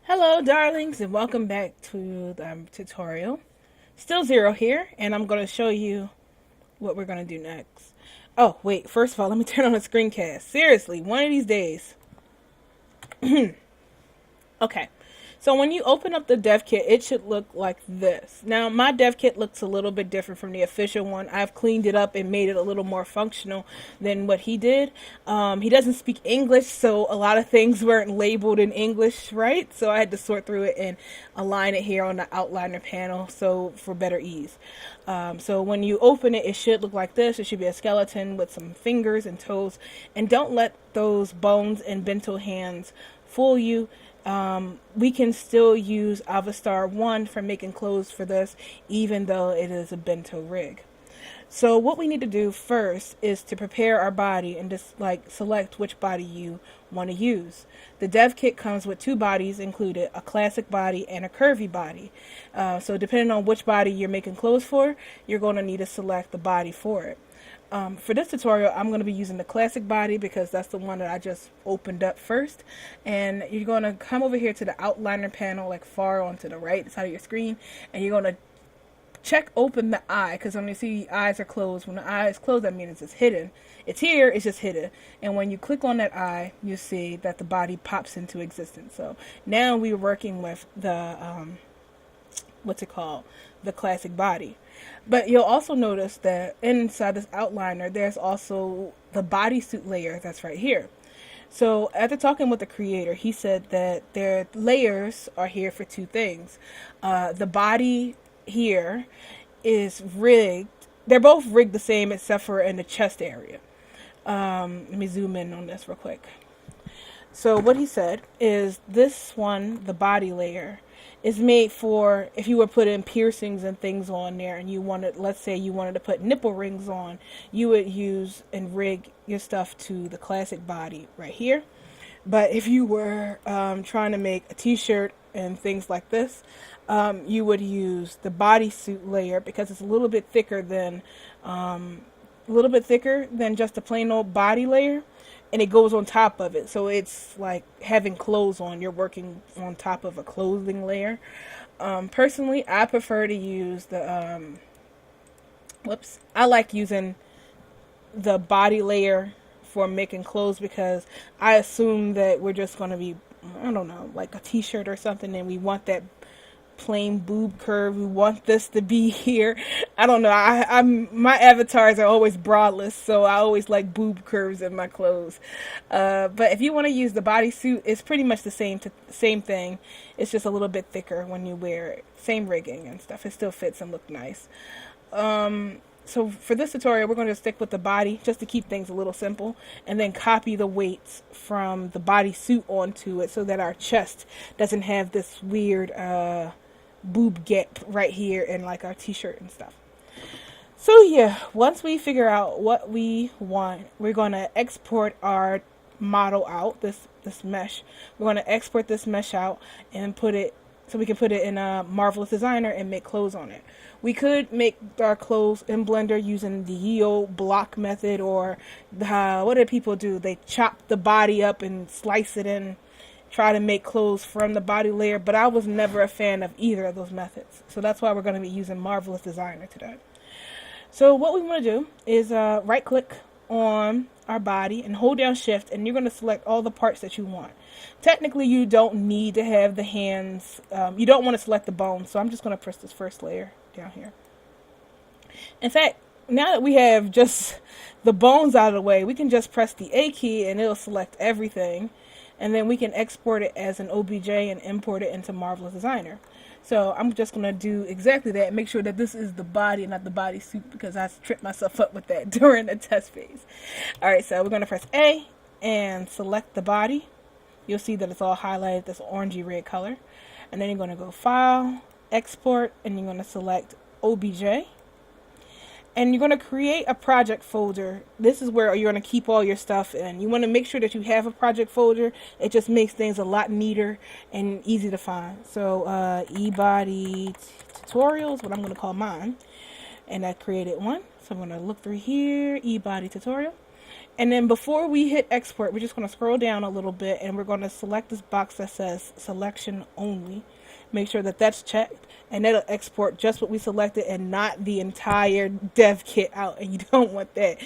Hello, darlings, and welcome back to the tutorial. Still Zero here, and I'm going to show you what we're going to do next. Oh, wait, first of all, let me turn on the screencast. Seriously, one of these days. Okay, so when you open up the dev kit, it should look like this. Now, my dev kit looks a little bit different from the official one. I've cleaned it up and made it a little more functional than what he did. He doesn't speak English, so a lot of things weren't labeled in English, right? So I had to sort through it and align it here on the outliner panel, so for better ease. So when you open it, it should look like this. It should be a skeleton with some fingers and toes. And don't let those bones and bento hands fool you. We can still use Avastar 1 for making clothes for this, even though it is a bento rig. So what we need to do first is to prepare our body and just select which body you want to use. The dev kit comes with two bodies included, a classic body and a curvy body. So depending on which body you're making clothes for, you're going to need to select the body for it. For this tutorial, I'm going to be using the classic body because that's the one that I just opened up first. And you're going to come over here to the outliner panel, like far onto the right side of your screen, and you're going to check open the eye, because when you see the eyes are closed, when the eye is closed, that means it's hidden. It's here, it's just hidden. And when you click on that eye, you see that the body pops into existence. So now we're working with the the classic body. But you'll also notice that inside this outliner, there's also the bodysuit layer that's right here. So after talking with the creator, he said that their layers are here for two things. The body here is rigged. They're both rigged the same except for in the chest area. Let me zoom in on this real quick. So what he said is this one, the body layer, is made for if you were putting piercings and things on there and you wanted, let's say you wanted to put nipple rings on, you would use and rig your stuff to the classic body right here. But if you were trying to make a t-shirt and things like this, you would use the bodysuit layer because it's a little bit thicker than just a plain old body layer. And it goes on top of it. So it's like having clothes on. You're working on top of a clothing layer. Personally, I prefer to use the, I like using the body layer for making clothes because I assume that we're just going to be, I don't know, like a t-shirt or something, and we want that plain boob curve. We want this to be here. I don't know. I'm my avatars are always braless, so I always like boob curves in my clothes. But if you want to use the bodysuit, it's pretty much the same thing. It's just a little bit thicker when you wear it. Same rigging and stuff. It still fits and looks nice. So for this tutorial, we're going to stick with the body just to keep things a little simple, and then copy the weights from the bodysuit onto it so that our chest doesn't have this weird boob gap right here in like our t-shirt and stuff. So yeah, once we figure out what we want, we're going to export our model out, this mesh. We're going to export this mesh out and put it so we can put it in a Marvelous Designer and make clothes on it. We could make our clothes in Blender using the Yeo block method, or what do people do? They chop the body up and slice it and try to make clothes from the body layer, but I was never a fan of either of those methods. So that's why we're going to be using Marvelous Designer today. So what we want to do is right click on our body and hold down shift, and you're going to select all the parts that you want. Technically you don't need to have the hands, you don't want to select the bones, so I'm just going to press this first layer down here. In fact, now that we have just the bones out of the way, we can just press the A key and it'll select everything, and then we can export it as an OBJ and import it into Marvelous Designer. So I'm just going to do exactly that. Make sure that this is the body and not the bodysuit, because I tripped myself up with that during the test phase. Alright, so we're going to press A and select the body. You'll see that it's all highlighted this orangey red color. And then you're going to go File, Export, and you're going to select OBJ. And you're going to create a project folder. This is where you're going to keep all your stuff in. You want to make sure that you have a project folder. It just makes things a lot neater and easy to find. So Ebody tutorials, what I'm going to call mine. And I created one. So I'm going to look through here, Ebody tutorial. And then before we hit export, we're just going to scroll down a little bit and we're going to select this box that says selection only. Make sure that that's checked, and that'll export just what we selected and not the entire dev kit out. And you don't want that.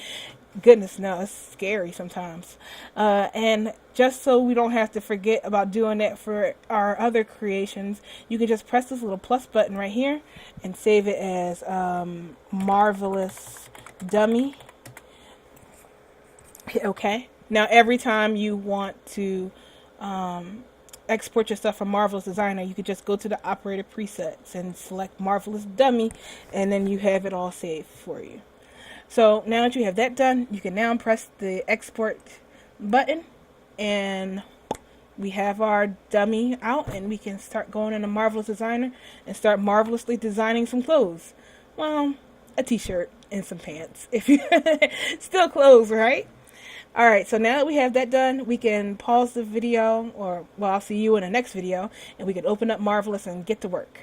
Goodness, no, it's scary sometimes. And just so we don't have to forget about doing that for our other creations, you can just press this little plus button right here and save it as Marvelous Dummy. Hit OK. Now every time you want to export your stuff from Marvelous Designer, you could just go to the operator presets and select Marvelous Dummy, and then you have it all saved for you. So now that you have that done, you can now press the export button, and we have our dummy out, and we can start going into Marvelous Designer and start marvelously designing some clothes. Well, a t-shirt and some pants. If you still clothes, right? All right, so now that we have that done, we can pause the video, or, well, I'll see you in the next video, and we can open up Marvelous and get to work.